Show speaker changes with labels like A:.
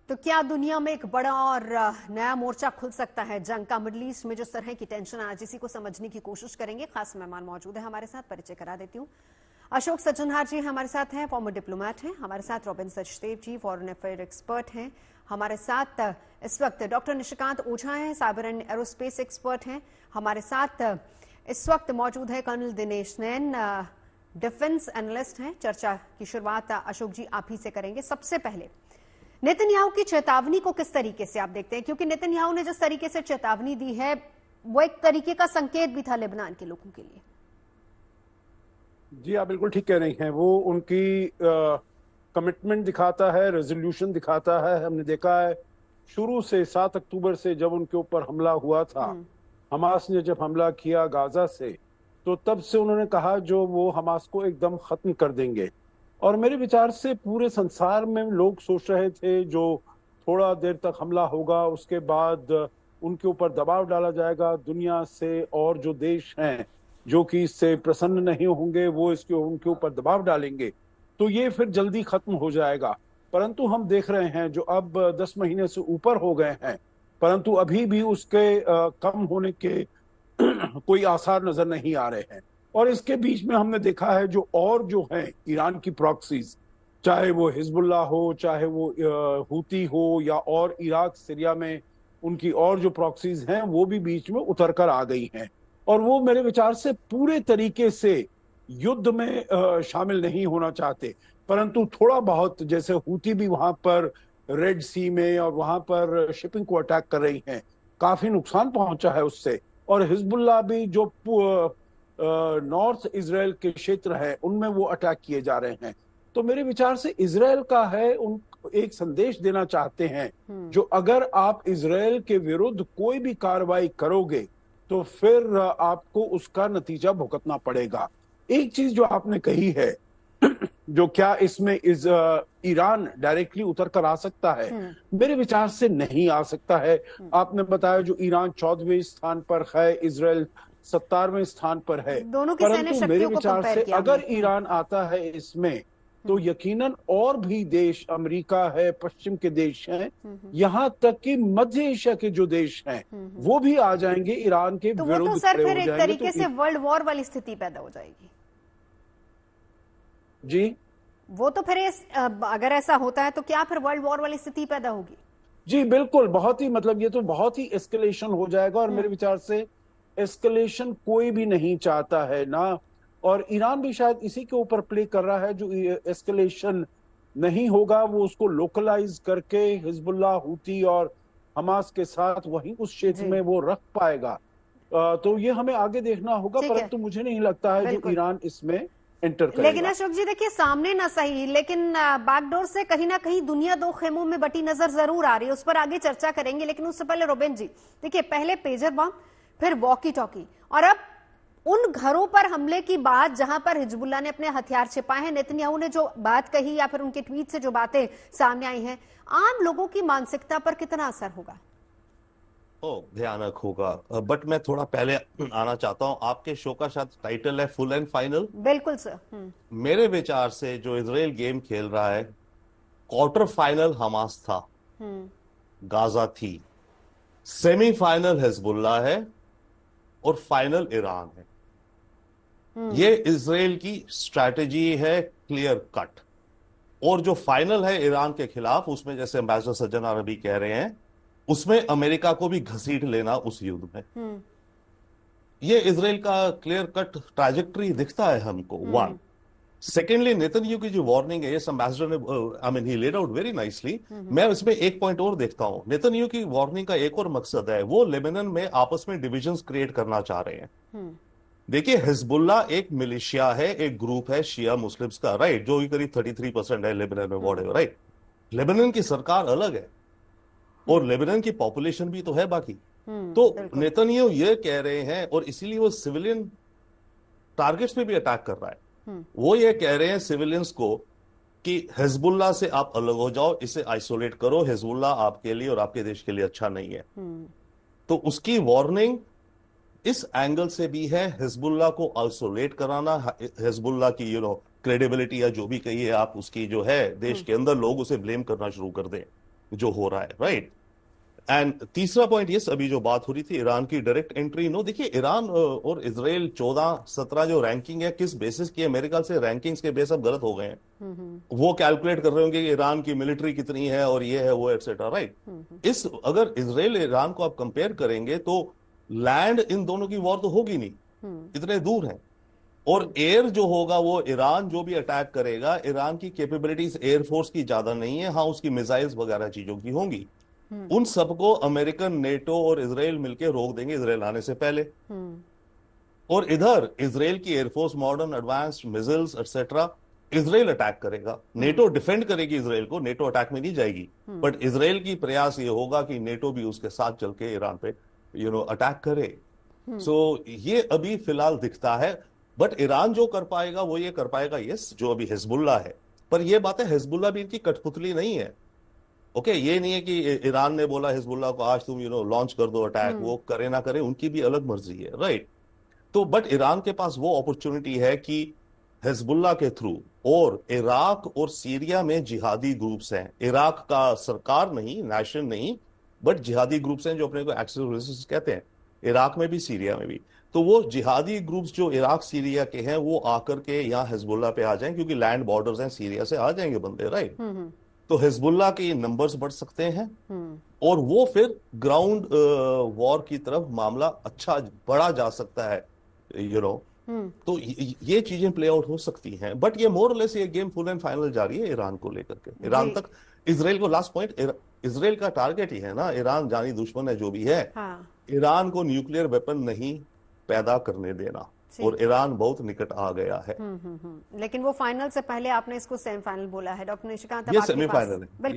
A: तो क्या दुनिया में एक बड़ा और नया मोर्चा खुल सकता है जंग का? मिडल ईस्ट में जो तरह की टेंशन आज इसी को समझने की कोशिश करेंगे। खास मेहमान मौजूद है हमारे साथ, परिचय करा देती हूँ। अशोक सज्जनहार जी हमारे साथ हैं, फॉर्मर डिप्लोमेट हैं। हमारे साथ रॉबिन सचदेव जी, फॉरेन अफेयर एक्सपर्ट हैं। हमारे साथ इस वक्त डॉक्टर निशिकांत ओझा हैं, साइबर एंड एरोस्पेस एक्सपर्ट हैं। हमारे साथ इस वक्त मौजूद है कर्नल दिनेश नैन, डिफेंस एनालिस्ट हैं। चर्चा की शुरुआत अशोक जी आप ही से करेंगे। सबसे पहले नेतन्याहू की चेतावनी को किस तरीके से आप देखते हैं? क्योंकि नेतन्याहू ने जिस तरीके से चेतावनी दी है वो एक तरीके का संकेत भी था लेबनान के लोगों के लिए।
B: जी आप बिल्कुल ठीक कह रही हैं। वो उनकी कमिटमेंट दिखाता है, रेजोल्यूशन दिखाता है। हमने देखा है शुरू से 7 अक्टूबर से जब उनके ऊपर हमला हुआ था, हमास ने जब हमला किया गाजा से, तो तब से उन्होंने कहा जो वो हमास को एकदम खत्म कर देंगे। और मेरे विचार से पूरे संसार में लोग सोच रहे थे जो थोड़ा देर तक हमला होगा उसके बाद उनके ऊपर दबाव डाला जाएगा दुनिया से, और जो देश हैं जो कि इससे प्रसन्न नहीं होंगे वो उनके ऊपर दबाव डालेंगे तो ये फिर जल्दी खत्म हो जाएगा। परंतु हम देख रहे हैं जो अब 10 महीने से ऊपर हो गए हैं, परंतु अभी भी उसके कम होने के कोई आसार नजर नहीं आ रहे हैं। और इसके बीच में हमने देखा है जो है ईरान की प्रॉक्सीज, चाहे वो हिजबुल्लाह हो, चाहे वो हूती हो, या और इराक सीरिया में उनकी और जो प्रॉक्सीज हैं वो भी बीच में उतर कर आ गई हैं। और वो मेरे विचार से पूरे तरीके से युद्ध में शामिल नहीं होना चाहते, परंतु थोड़ा बहुत, जैसे हूती भी वहां पर रेड सी में और वहां पर शिपिंग को अटैक कर रही हैं, काफी नुकसान पहुंचा है उससे। और हिजबुल्लाह भी जो नॉर्थ इजराइल के क्षेत्र है उनमें वो अटैक किए जा रहे हैं। तो मेरे विचार से इजराइल का है, उन एक संदेश देना चाहते हैं जो अगर आप इजराइल के विरुद्ध कोई भी कार्रवाई करोगे तो फिर आपको उसका नतीजा भुगतना पड़ेगा। एक चीज जो आपने कही है जो क्या इसमें ईरान डायरेक्टली उतर कर आ सकता है, मेरे विचार से नहीं आ सकता है। आपने बताया जो ईरान 14वें स्थान पर है, इजराइल 17वें स्थान पर है, परंतु मेरे विचार से अगर ईरान आता है इसमें तो यकीनन और भी देश, अमेरिका है, पश्चिम के देश हैं, यहाँ तक कि मध्य एशिया के जो देश हैं वो भी आ जाएंगे ईरान के विरुद्ध
A: तो सर फिर एक तरीके से वर्ल्ड वॉर वाली स्थिति पैदा हो जाएगी।
B: जी
A: वो तो फिर अगर ऐसा होता है तो क्या फिर वर्ल्ड वॉर वाली स्थिति पैदा होगी?
B: जी बिल्कुल, बहुत ही मतलब ये तो बहुत ही एस्केलेशन हो जाएगा। और मेरे विचार से एस्केलेशन कोई भी नहीं चाहता है ना, और ईरान भी शायद इसी के ऊपर प्ले कर रहा है। जो एस्केलेशन नहीं होगा वो उसको लोकलाइज करके हिजबुल्लाह, हूती और हमास के साथ वहीं उस क्षेत्र में वो रख पाएगा। तो ये हमें आगे देखना होगा, परंतु मुझे नहीं लगता है जो ईरान इसमें एंटर करेगा।
A: लेकिन अशोक जी देखिए, सामने ना सही लेकिन बैकडोर से कहीं ना कहीं दुनिया दो खेमों में बटी नजर जरूर आ रही है। उस पर आगे चर्चा करेंगे, लेकिन उससे पहले रोबिन जी देखिए, पहले पेजर बम, फिर वॉकी टॉकी, और अब उन घरों पर हमले की बात जहां पर हिजबुल्लाह ने अपने हथियार छिपाए हैं। नेतन्याहू ने जो बात कही या फिर उनके ट्वीट से जो बातें सामने आई हैं, आम लोगों की मानसिकता पर कितना असर होगा?
C: भयानक होगा। बट मैं थोड़ा पहले आना चाहता हूं। आपके शो का शायद टाइटल है फुल एंड फाइनल।
A: बिल्कुल सर।
C: मेरे विचार से जो इजराइल गेम खेल रहा है, क्वार्टर फाइनल हमास था, गाजा थी, सेमीफाइनल हिजबुल्लाह है और फाइनल ईरान है। ये इजराइल की स्ट्रैटेजी है, क्लियर कट। और जो फाइनल है ईरान के खिलाफ, उसमें जैसे एम्बेसडर सज्जनहार अभी कह रहे हैं, उसमें अमेरिका को भी घसीट लेना उस युद्ध में। ये इजराइल का क्लियर कट ट्रैजेक्टरी दिखता है हमको। वन, सेकेंडली नेतन्याहू की जो वार्निंग है, ये एम्बेसडर ने I mean he laid out very nicely. मैं इसमें एक पॉइंट और देखता हूं। नेतन्याहू की वार्निंग का एक और मकसद है, वो लेबनान में आपस में डिविजन्स क्रिएट करना चाह रहे हैं। देखिए, हिजबुल्लाह एक मिलिशिया है, एक ग्रुप है शिया मुस्लिम्स का, राइट, जो करीब 33% है लेबनान में, वॉट, राइट। लेबनान की सरकार अलग है और लेबनान की पॉपुलेशन भी तो है बाकी। तो नेतन्याहू ये कह रहे हैं, और इसीलिए वो सिविलियन टारगेट्स पे भी अटैक कर रहा है। वो ये कह रहे हैं सिविलियंस को कि हिजबुल्लाह से आप अलग हो जाओ, इसे आइसोलेट करो, हिजबुल्लाह आपके लिए और आपके देश के लिए अच्छा नहीं है। तो उसकी वार्निंग इस एंगल से भी है, हिजबुल्लाह को आइसोलेट कराना, हिजबुल्लाह की क्रेडिबिलिटी या जो भी कहिए आप, उसकी जो है देश के अंदर लोग उसे ब्लेम करना शुरू कर दें। जो हो रहा है, राइट। एंड तीसरा पॉइंट, यस, अभी जो बात हो रही थी ईरान की डायरेक्ट एंट्री, नो, देखिए ईरान और इजराइल 14-17 जो रैंकिंग है, किस बेसिस की है, मेरे ख्याल से रैंकिंग्स के बेस अब गलत हो गए हैं। वो कैलकुलेट कर रहे होंगे कि ईरान की मिलिट्री कितनी है और ये है वो एटसेट्रा, राइट। इस अगर इजराइल ईरान को आप कंपेयर करेंगे तो लैंड इन दोनों की वॉर तो होगी नहीं, इतने दूर हैं। और एयर जो होगा वो ईरान जो भी अटैक करेगा, ईरान की कैपेबिलिटीज एयरफोर्स की ज्यादा नहीं है, हाँ उसकी मिसाइल्स वगैरह चीजों की होंगी। उन सबको अमेरिकन, नेटो और इजराइल मिलकर रोक देंगे इजराइल आने से पहले। और इधर इजराइल की air force modern advanced missiles etcetera, Israel attack करेगा, नेटो डिफेंड करेगी इजराइल को, नेटो अटैक में नहीं जाएगी, बट इजराइल की प्रयास ये होगा कि नेटो भी उसके साथ चल के ईरान पे अटैक करे। सो ये अभी फिलहाल दिखता है, बट ईरान जो कर पाएगा वो ये कर पाएगा, यस, जो अभी हिजबुल्ला है। पर ये बात है, हिजबुल्ला भी इनकी कठपुतली नहीं है, ओके। ये नहीं है कि ईरान ने बोला हिजबुल्ला को आज तुम लॉन्च कर दो अटैक, वो करे ना करे उनकी भी अलग मर्जी है, राइट। तो बट ईरान के पास वो अपॉर्चुनिटी है कि हिजबुल्ला के थ्रू, और इराक और सीरिया में जिहादी ग्रुप्स हैं, इराक का सरकार नहीं, नेशन नहीं, बट जिहादी ग्रुप्स हैं जो अपने को एक्सिस रेजिस्टेंस कहते हैं, इराक में भी सीरिया में भी। तो वो जिहादी ग्रुप्स जो इराक सीरिया के हैं वो आकर के यहाँ हिजबुल्ला पे आ जाएं, क्योंकि लैंड बॉर्डर्स हैं, सीरिया से आ जाएंगे बंदे, राइट। तो हिजबुल्ला के नंबर्स बढ़ सकते हैं, और वो फिर ग्राउंड वॉर की तरफ मामला अच्छा बढ़ा जा सकता है, तो ये चीजें प्ले आउट हो सकती हैं। बट ये मोर लेस ये गेम फुल एंड फाइनल जारी है ईरान को लेकर के, ईरान तक। इजराइल को लास्ट पॉइंट, इजराइल का टारगेट ही है ना, ईरान जानी दुश्मन है जो भी है, ईरान को न्यूक्लियर वेपन नहीं पैदा करने देना, और ईरान बहुत निकट आ गया है।
A: लेकिन वो फाइनल से पहले आपने इसको सेमीफाइनल बोला है डॉक्टर निशिकांत।
C: ये सेमीफाइनल है,
A: बिल्कुल।